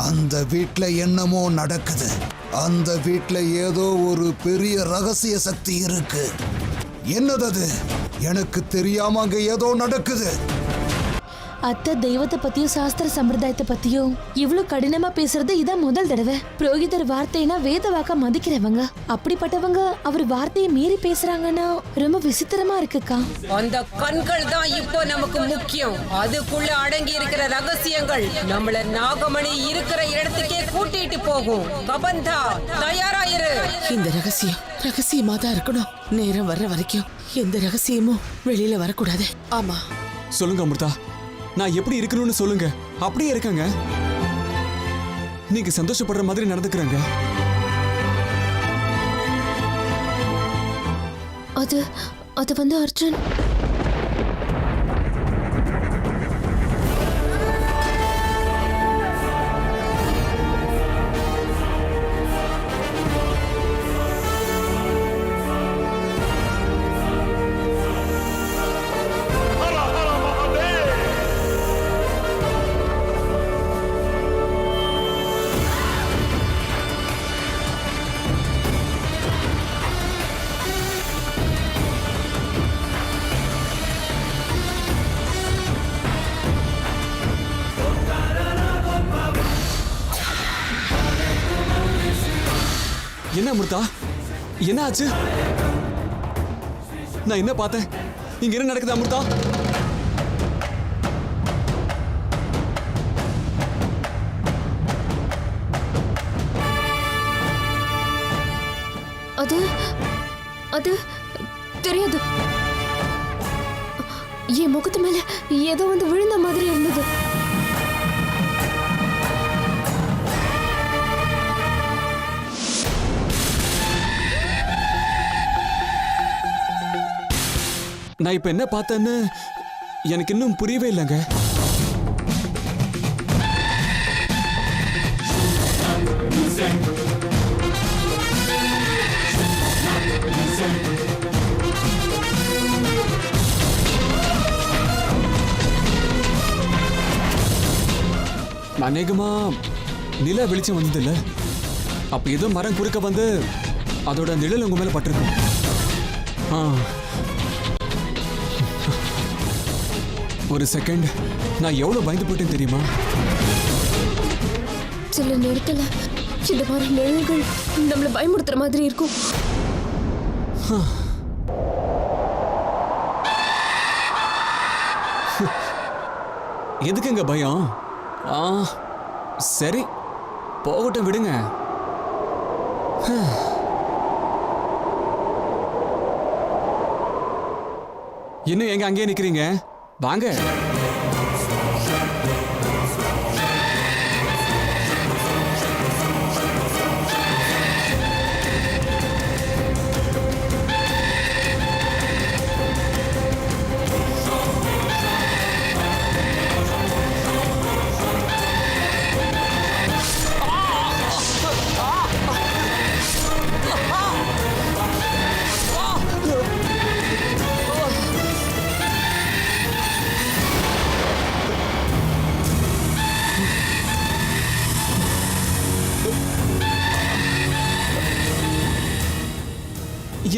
அந்த வீட்ல என்னமோ நடக்குது. அந்த வீட்ல ஏதோ ஒரு பெரிய ரகசிய சக்தி இருக்கு. என்னது அது? எனக்கு தெரியாம அங்க ஏதோ நடக்குது. அத்தை தெய்வத்தை பத்தியும் சாஸ்திர சம்பிரதாயத்தை பத்தியும் இவ்வளவு கடினமா பேசுறது இதான் முதல் தடவை. புரோகிதர் வார்த்தைனா வேத வாக்க மதிக்கிறவங்க, அப்படிப்பட்டவங்க அவர் வார்த்தையை மீறி பேசுறாங்கன்னா ரொம்ப விசித்திரமா இருக்குக்கா. அந்த கண்கள் தான் இப்போ நமக்கு முக்கியம். அதுக்குள்ள அடங்கி இருக்கிற ரகசியங்கள் நம்மள நாகமணி இருக்கிற இடத்துக்கே கூட்டிட்டு போகும். கபந்தா, தயாராயிரு. இந்த ரகசியமா தான் இருக்கணும். நேரம் வர்ற வரைக்கும் எந்த ரகசியமும் வெளியில வரக்கூடாது. ஆமா, சொல்லுங்க அமிர்தா, நான் எப்படி இருக்கணும்னு சொல்லுங்க. அப்படியே இருக்கங்க. நீங்க சந்தோஷப்படுற மாதிரி நடந்துக்கிறேங்க. அது வந்து அர்ஜுன், என்ன அமிர்தா, என்ன ஆச்சு? நான் என்ன பார்த்தேன்? இங்க என்ன நடக்குது அமிர்தா? அது தெரியாது. என் முகத்து மேல ஏதோ வந்து விழுந்த மாதிரி இருந்தது. நான் இப்ப என்ன பார்த்தேன்னு எனக்கு இன்னும் புரியவே இல்லைங்க. அநேகமா நில வெளிச்சம் வந்தது இல்ல, அப்ப ஏதோ மரம் குறுக்க வந்து அதோட நிழல் உங்க மேல பட்டிருக்கும். ஒரு செகண்ட் நான் எவ்வளவு பயந்து போட்டேன் தெரியுமா? சில நேரத்துல இந்த மாதிரி நிழல்கள் நம்மள பயமுறுத்துற மாதிரி இருக்கும். எதுக்குங்க பயம்? சரி போகட்டும், விடுங்க. இன்னும் எங்க அங்கேயே நிக்கிறீங்க? வாங்க.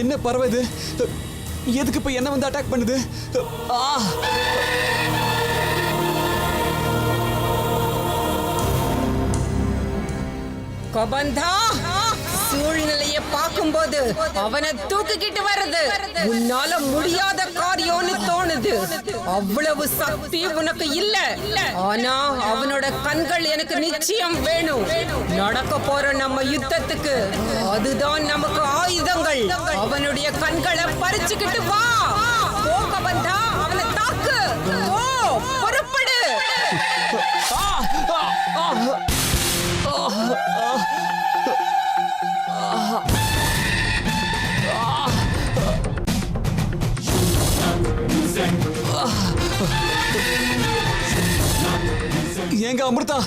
என்ன பறவை இது? எதுக்கு இப்ப என்ன வந்து அட்டாக் பண்ணுது? கபந்தா, சூழ்நிலையை பார்க்கும்போது அவனை தூக்கிக்கிட்டு வருது உன்னால முடியாத காரியம்னு தோணுது. அவ்வளவு சக்தி உனக்கு இல்ல. ஆனா அவனோட கண்கள் எனக்கு நிச்சயம் வேணும். நடக்க போற நம்ம யுத்தத்துக்கு அதுதான் நமக்கு ஆயுதங்கள். அவனுடைய கண்களை பறிச்சுக்கிட்டு வா. போ கபந்தா, அவனை தாக்கு. போ, புறப்படு. ஏங்க அமிர்தா,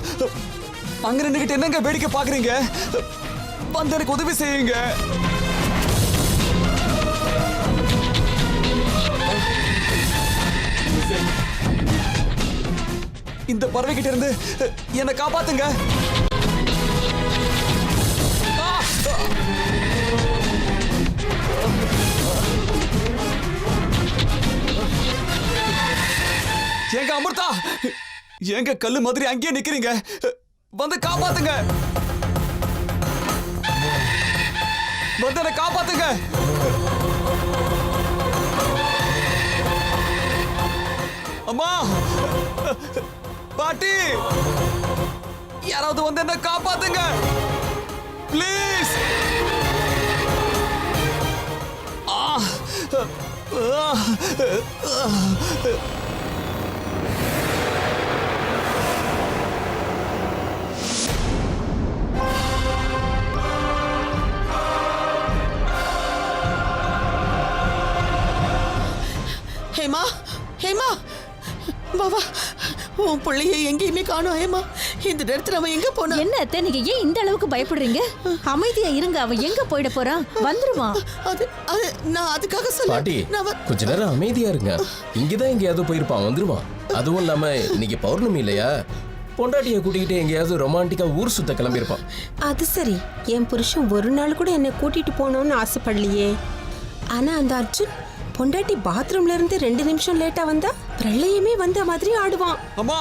அங்க நின்னுகிட்டு என்னங்க வேடிக்கை பாக்குறீங்க? வந்து எனக்கு உதவி செய்யுங்க. இந்த பறவை கிட்ட இருந்து என்னை காப்பாத்துங்க. எங்க அமிர்தா, எங்க கல்லு மாதிரி அங்கேயே நிக்கிறீங்க, வந்து காப்பாத்துங்க, வந்து என்னை காப்பாத்துங்க. அம்மா, பாட்டி, யாராவது வந்து என்ன காப்பாத்துங்க ப்ளீஸ். ஹேமா, ஹேமா, பாபா, உன் பிள்ளைய எங்கேயுமே காணோம். ஹேமா, இந்த நேரத்துல அவன் எங்க போனா? என்ன அத்தை, நீங்க ஏன் இந்த அளவுக்கு பயப்படுறீங்க? அமைதியா இருங்க, அவன் எங்க போயிட போறான்? வந்துருவான். அது அது நான் அதுக்காக சொல்ல. பாட்டி, கொஞ்ச நேரம் அமைதியா இருங்க. இங்கதான் எங்கேயாவது போயிருப்பான், வந்துருவான். அதுவும் இல்லாம இன்னைக்கு பௌர்ணமி இல்லையா, பொண்டாட்டியை கூட்டிக்கிட்டு எங்கேயாவது ரொமான்டிக்கா ஊர் சுத்த கிளம்பியிருப்பான். அது சரி, என் புருஷன் ஒரு நாள் கூட என்னை கூட்டிட்டு போகணும்னு ஆசைப்படலையே. ஆனா அந்த அர்ஜுன் பொண்டாட்டி பாத்ரூம்ல இருந்து 2 நிமிஷம் லேட்டா வந்தா பிரளயமே வந்த மாதிரி ஆடுவான். அம்மா,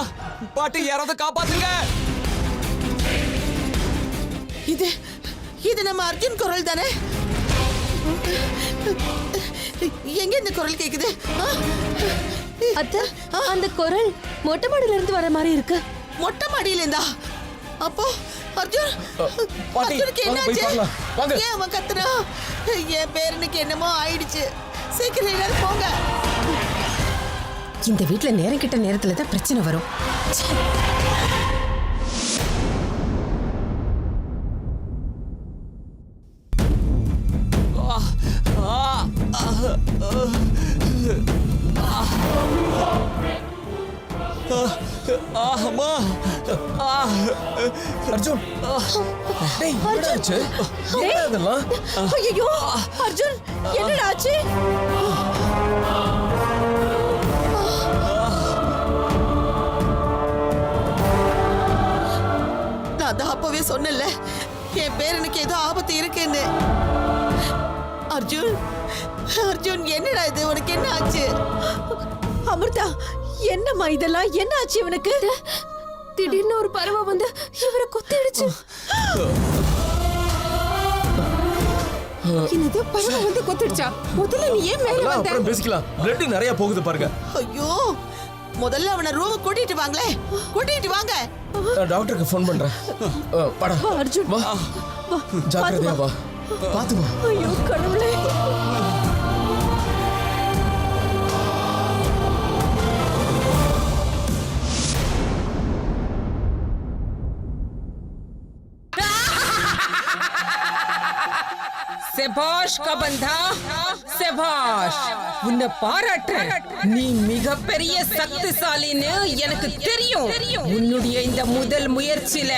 பாட்டி, யாராவது காப்பாத்துங்க. இது இது நம்ம அர்ஜுன் குரல் தானே? எங்க இந்த குரல் கேக்குது? அத்தை, அந்த குரல் மொட்டை மாடியில இருந்து வர மாதிரி இருக்கு. மொட்டை மாடியில இருந்தா? அப்போ அர்ஜுன், பாட்டி, அர்ஜுனுக்கு வாங்க, போய் என்னாச்சு? பார்க்கலாம். வாங்க. ஏன் அவன் கத்துறான்? என் பேரனுக்கு என்னமோ ஆயிடுச்சு. சீக்கிரம் எல்லாரும் போங்க. இந்த வீட்ல நேரம் கிட்ட நேரத்துல தான் பிரச்சனை வரும். அம்மா, அர்ஜுன், டேய், என்னடா ஆச்சு? என்னடா இதெல்லாம்? ஐயோ, அர்ஜுன், என்னடா ஆச்சு? நான் தான் அப்பவே சொன்னேன்ல, என் பேரனுக்கு ஏதோ ஆபத்து இருக்குன்னு. அர்ஜுன், அர்ஜுன், என்னடா இது? உனக்கு என்ன ஆச்சு? அமிர்தா, என்னம்மா இதெல்லாம்? என்ன ஆச்சு இவனுக்கு? திடீர்னு ஒரு பறவை வந்து இவரை கொத்திடுச்சு. என்னது, பறவை வந்து கொத்திடுச்சா? முதல்ல நீ ஏன் மேல அதெல்லாம் வந்த? அப்புறம் பேசிக்கலாம். பிளட் நிறைய போகுது பாருங்க. ஐயோ, முதல்ல அவனை ரூமுக்கு கூட்டிட்டு வாங்களே, கூட்டிட்டு வாங்க. நான் டாக்டருக்கு ஃபோன் பண்றேன். வாடா அர்ஜுன், வா, ஜாக்கிரதையா வா, பாத்து வா. ஐயோ கடவுளே. செபாஷ் கபந்தா, செபாஷ், உன்னை பாராட்டுறேன். நீ மிகப்பெரிய சக்திசாலின்னு எனக்கு தெரியும். உன்னுடைய இந்த முதல் முயற்சியில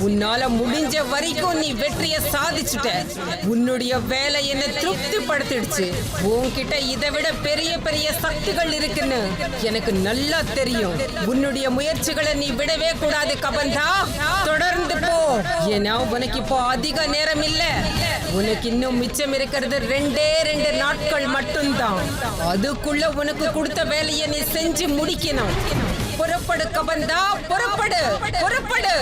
உன்னால முடிஞ்ச வரைக்கும் நீ வெற்றியை சாதிச்சுட்ட. உன்னுடைய வேலை என்ன திருப்திப்படுத்திடுச்சு. உன்கிட்ட இதை விட பெரிய பெரிய சக்திகள் இருக்குன்னு எனக்கு நல்லா தெரியும். உன்னுடைய முயற்சிகளை நீ விடவே கூடாது கபந்தா, தொடர்ந்து போ. ஏன்னா உனக்கு இப்போ அதிக நேரம் இல்ல. உனக்கு இன்னும் மிச்சம் இருக்கிறது 2 நாட்கள் மட்டும்தான். அதுக்குள்ள உனக்கு கொடுத்த வேலையை நீ செஞ்சு முடிக்கணும். புறப்படு கபந்தா, புறப்படு, புறப்படு.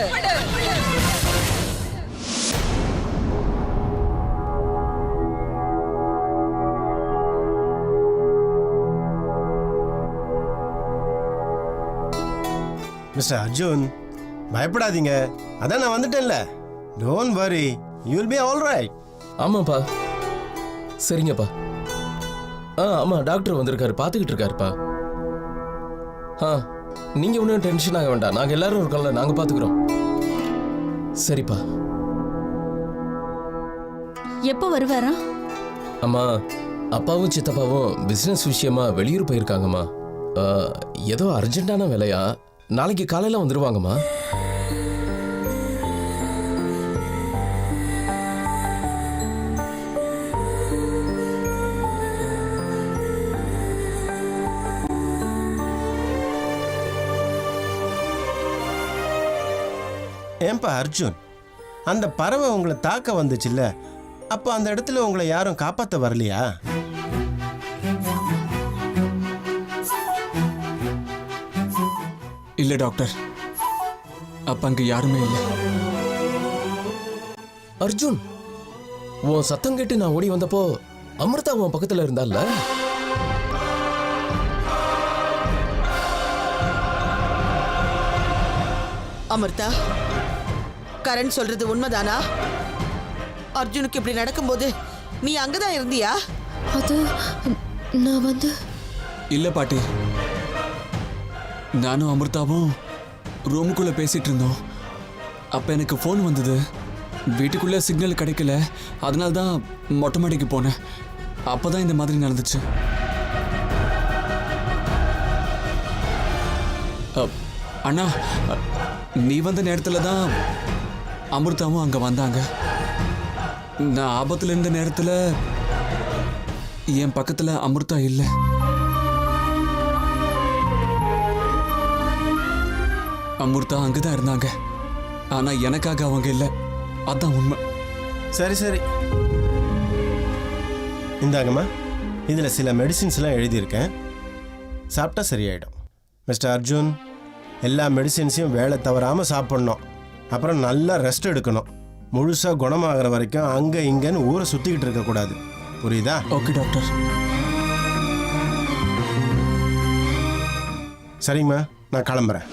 மிஸ்டர் அர்ஜுன், பயப்படாதீங்க. அதான் நான் வந்துட்டேன்ல. Don't worry, you will be all right. ஆமாப்பா, சரிங்கப்பா. ஆமா, டாக்டர் வந்திருக்காரு, பார்த்துக்கிட்டு இருக்காருப்பா. நீங்க ஒன்றும் டென்ஷன் ஆக வேண்டாம். நாங்க எல்லாரும் இருக்கோம்ல, நாங்க பார்த்துக்கிறோம். சரிப்பா. எப்போ வருவாரா? அம்மா, அப்பாவும் சித்தப்பாவும் பிசினஸ் விஷயமா வெளியூர் போயிருக்காங்கம்மா. ஏதோ அர்ஜென்ட்டான வேலையா, நாளைக்கு காலையில வந்துருவாங்கம்மா. ஏன்பா அர்ஜுன், அந்த பறவை உங்களை தாக்க வந்துச்சுல்ல, அப்போ அந்த இடத்துல உங்களை யாரும் காப்பாற்ற வரலையா? இல்ல டாக்டர், அப்ப அங்க யாருமே இல்லை. அர்ஜுன், உன் சத்தம் கேட்டு நான் ஓடி வந்தப்போ அமிர்தா உன் பக்கத்துல இருந்தால? அமிர்தா, கரண் சொல்றது உண்மைதானா? அர்ஜுனுக்கு இப்படி நடக்கும்போது நீ அங்கதான் இருந்தியா? அது நான் வந்து இல்ல பாட்டி, நானும் அமிர்தாவும் ரூமுக்குள்ள பேசிட்டு இருந்தோம். அப்ப எனக்கு ஃபோன் வந்தது. வீட்டுக்குள்ள சிக்னல் கிடைக்கல, அதனால தான் மொட்டை மாடிக்கு போனேன். அப்பதான் இந்த மாதிரி நடந்துச்சு. அண்ணா, நீ வந்த நேரத்துல தான் அமிர்தாவும் அங்க வந்தாங்க. நான் ஆபத்துல இருந்த நேரத்துல என் பக்கத்துல அமிர்தா இல்லை. அமிர்தா அங்கதான் இருந்தாங்க, ஆனா எனக்காக அவங்க இல்லை. அதான் உண்மை. சரி சரி, இந்தாங்கம்மா, இதில் சில மெடிசின்ஸ்லாம் எழுதியிருக்கேன். சாப்பிட்டா சரியாயிடும். மிஸ்டர் அர்ஜுன், எல்லா மெடிசின்ஸையும் வேலை தவறாமல் சாப்பிட்ணும். அப்புறம் நல்லா ரெஸ்ட் எடுக்கணும். முழுசாக குணமாகிற வரைக்கும் அங்கே இங்கேன்னு ஊரை சுற்றிக்கிட்டு இருக்கக்கூடாது. புரியுதா? Okay doctor. சரிங்கம்மா, நான் கிளம்புறேன்.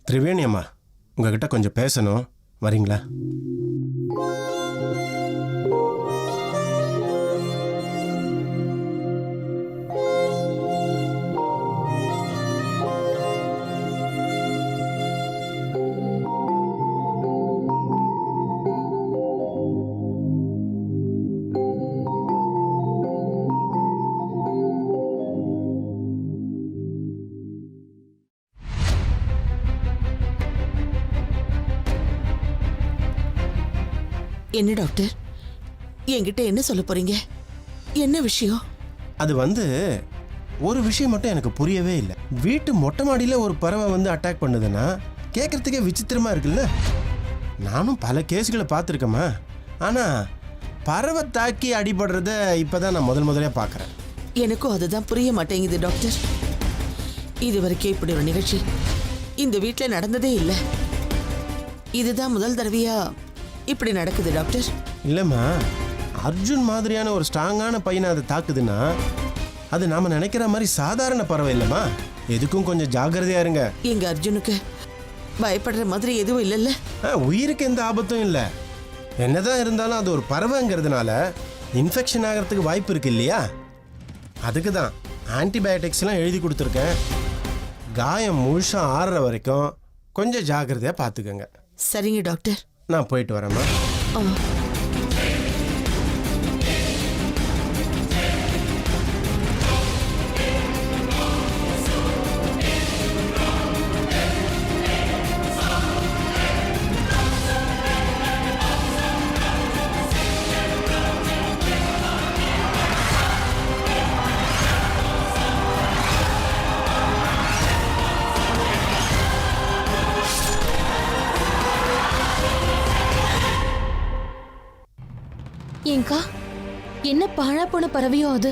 திரிவேணி அம்மா, உங்ககிட்ட கொஞ்சம் பேசணும், வரீங்களா? என்ன டாக்டர், என்கிட்ட என்ன சொல்ல போறீங்க? என்ன விஷயம்? அது வந்து ஒரு விஷயம் மட்டும் எனக்கு புரியவே இல்லை. வீட்டு மொட்டை மாடியில் ஒரு பறவை வந்து அட்டாக் பண்ணுதுன்னா கேட்கறதுக்கே விசித்திரமா இருக்குல்ல. நானும் பல கேஸுகளை பார்த்துருக்கேம்மா, ஆனால் பறவை தாக்கி அடிபடுறத இப்போதான் நான் முதலே பார்க்குறேன். எனக்கும் அதுதான் புரிய மாட்டேங்குது டாக்டர். இது வரைக்கும் இப்படி ஒரு நிகழ்ச்சி இந்த வீட்டில் நடந்ததே இல்லை. இதுதான் முதல் தடவையா இப்படி நடக்குது டாக்டர். இல்லைம்மா, அர்ஜுன் மாதிரியான ஒரு ஸ்ட்ராங்கான பையனை அதை தாக்குதுன்னா அது நாம நினைக்கிற மாதிரி சாதாரண பறவை இல்லைம்மா. எதுக்கும் கொஞ்சம் ஜாக்கிரதையா இருங்க. எங்க அர்ஜுனுக்கு பயப்படுற மாதிரி எதுவும் இல்லைல்ல? உயிருக்கு எந்த ஆபத்தும் இல்லை. என்னதான் இருந்தாலும் அது ஒரு பறவைங்கிறதுனால இன்ஃபெக்ஷன் ஆகிறதுக்கு வாய்ப்பு இருக்கு இல்லையா? அதுக்கு தான் ஆன்டிபயோட்டிக்ஸ்லாம் எழுதி கொடுத்துருக்கேன். காயம் முழுசா ஆறுற வரைக்கும் கொஞ்சம் ஜாக்கிரதையா பார்த்துக்கோங்க. சரிங்க டாக்டர், நான் போயிட்டு வரேம்மா. ஏங்கா, என்ன பாழா போன பறவையோ அது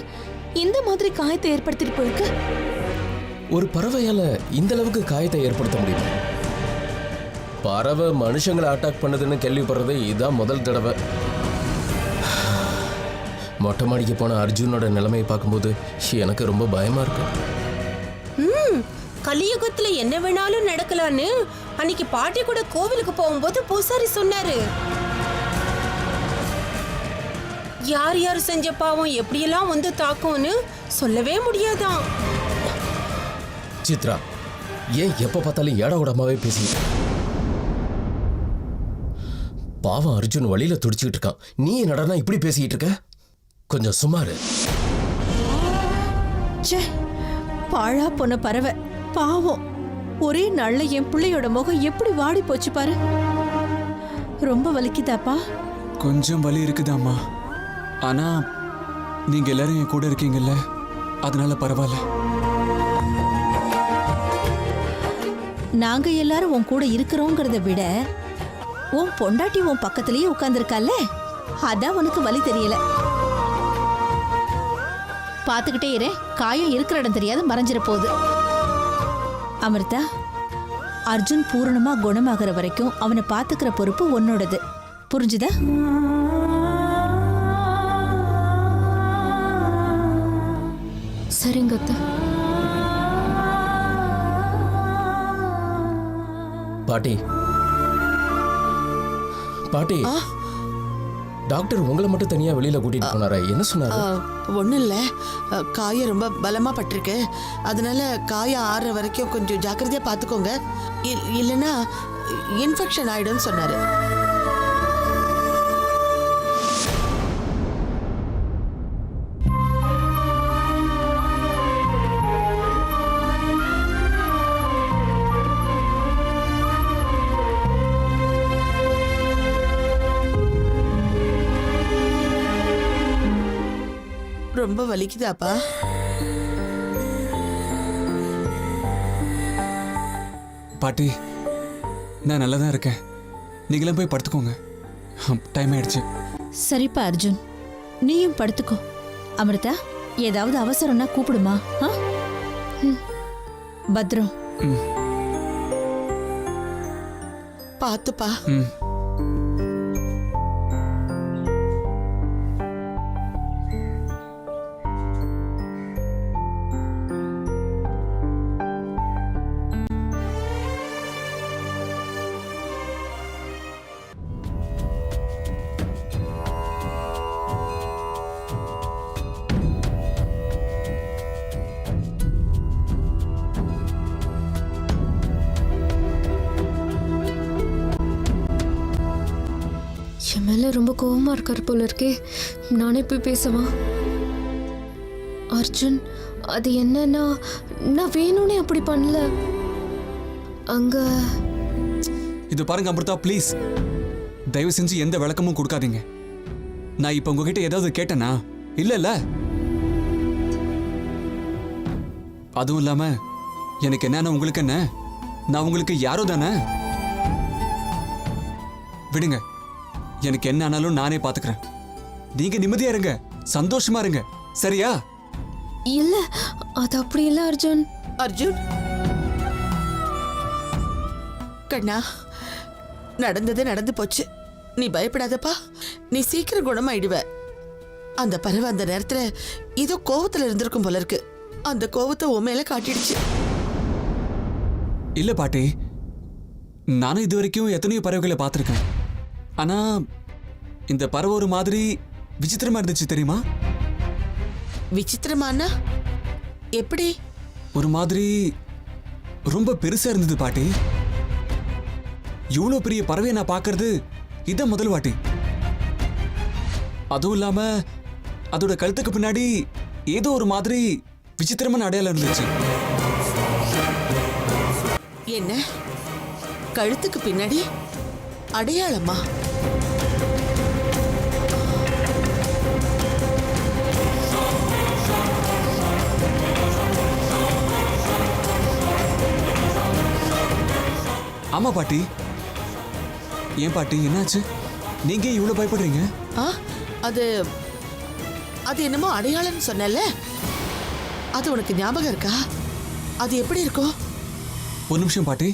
இந்த மாதிரி காயத்தை ஏற்படுத்திட்டு போயிருக்கு. ஒரு பறவையால இந்த அளவுக்கு காயத்தை ஏற்படுத்த முடியும்? பறவை மனுஷங்களை அட்டாக் பண்ணுதுன்னு கேள்விப்படுறது இதுதான் முதல் தடவை. மொட்டை மாடிக்கு போன அர்ஜுனோட நிலைமையை பார்க்கும்போது எனக்கு ரொம்ப பயமா இருக்கு. கலியுகத்துல என்ன வேணாலும் நடக்கலான்னு அன்னைக்கு பாட்டி கூட கோவிலுக்கு போகும்போது பூசாரி சொன்னாரு. யார் யார் செஞ்ச பாவம் எப்படியெல்லாம் வந்து தாக்கும்னு சொல்லவே முடியாதான். சித்ரா, ஏன் எப்ப பார்த்தாலும் ஏட உடமாவே பேசிட்டு? பாவம் அர்ஜுன் வழியில துடிச்சுக்கிட்டு இருக்கான். நீ என்னடா இப்படி பேசிக்கிட்டு இருக்க? கொஞ்சம் சுமாரு. பாழா போன பறவை பாவம். ஒரே நாள்ல என் பிள்ளையோட முகம் எப்படி வாடி போச்சு பாரு. ரொம்ப வலிக்குதாப்பா? கொஞ்சம் வலி இருக்குதாம்மா, ஆனா நீங்க எல்லாரும் என் கூட இருக்கீங்கல்ல, அதனால பரவாயில்ல. நாங்க எல்லாரும் உன் கூட இருக்கிறோங்கிறத விட உன் பொண்டாட்டி உன் பக்கத்திலேயே உட்கார்ந்துருக்கால, அதான் உனக்கு வலி தெரியல. பார்த்துக்கிட்டே இரு, காயம் இருக்கிற இடம் தெரியாது மறைஞ்சிட போகுது. அமிர்தா, அர்ஜுன் பூரணமா குணமாகற வரைக்கும் அவனை பாத்துக்கிற பொறுப்பு உன்னோடது. புரிஞ்சுதா? சரிங்க அத்தை. பாட்டி பாட்டி, டாக்டர் உங்களை மட்டும் தனியா வெளியில கூட்டிட்டு போனாரா? என்ன சொன்னாரு? ஒன்றும் இல்லை, காயம் ரொம்ப பலமாக பட்டிருக்கு. அதனால காயம் ஆறுற வரைக்கும் கொஞ்சம் ஜாக்கிரதையாக பார்த்துக்கோங்க. இல்லைன்னா இன்ஃபெக்ஷன் ஆகிடும்னு சொன்னார். ரொம்ப வலிக்குதாப்பா? பாட்டி, நான் நல்லா தான் இருக்கேன். நீங்களும் போய் படுத்துக்கோங்க, டைம் ஆயிடுச்சு. சரிப்பா அர்ஜுன், நீயும் படுத்துக்கோ. அமிர்தா, ஏதாவது அவசரம்னா கூப்பிடுமா? பத்ரம். பார்த்துப்பா. என் மேல ரொம்ப கோவமா இருக்கார் போல இருக்கே. நானே போய் பேசவா? அர்ஜுன், அது என்னன்னா, நான் வேணும்னே அப்படி பண்ணல. அங்க இது பாருங்க அமிர்தா, ப்ளீஸ் தயவு செஞ்சு எந்த விளக்கமும் கொடுக்காதீங்க. நான் இப்ப உங்ககிட்ட ஏதாவது கேட்டேனா? இல்ல. அதுவும் இல்லாம எனக்கு என்னன்னா உங்களுக்கு என்ன, நான் உங்களுக்கு யாரோ தானே. விடுங்க, எனக்கு என்ன ஆனாலும் நானே பாத்துக்கிறேன். நீங்க நிம்மதியா இருங்க, சந்தோஷமா இருங்க, சரியா? இல்ல, அது அப்படி இல்ல அர்ஜுன். அர்ஜுன் கண்ணா, நடந்தது நடந்து போச்சு. நீ பயப்படாதப்பா, நீ சீக்கிரம் குணமாயிடுவ. அந்த பறவை அந்த நேரத்துல ஏதோ கோவத்துல இருந்திருக்கும் போல இருக்கு. அந்த கோவத்தை உன் மேல காட்டிடுச்சு. இல்ல பாட்டி, நானும் இது வரைக்கும் எத்தனையோ பறவைகளை பார்த்துருக்கேன். ஆனா இந்த பறவை ஒரு மாதிரி விசித்திரமா இருந்துச்சு தெரியுமா? விசித்திரமானா எப்படி? ஒரு மாதிரி ரொம்ப பெருசா இருந்தது பாட்டி. இவ்வளவு பெரிய பறவையை நான் பார்க்கறது இதான் முதல் வாட்டி. அதுவும் இல்லாம அதோட கழுத்துக்கு பின்னாடி ஏதோ ஒரு மாதிரி விசித்திரமான அடையாளம் இருந்துச்சு. என்ன, கழுத்துக்கு பின்னாடி அடையாளமா? ஆமா பாட்டி. ஏன் பாட்டி, என்னாச்சு? நீங்க இவ்வளவு பயப்படுறீங்க? அது அது என்னமோ அடையாளம்னு சொன்னல, அது உனக்கு ஞாபகம் இருக்கா? அது எப்படி இருக்கும்? ஒரு நிமிஷம் பாட்டி.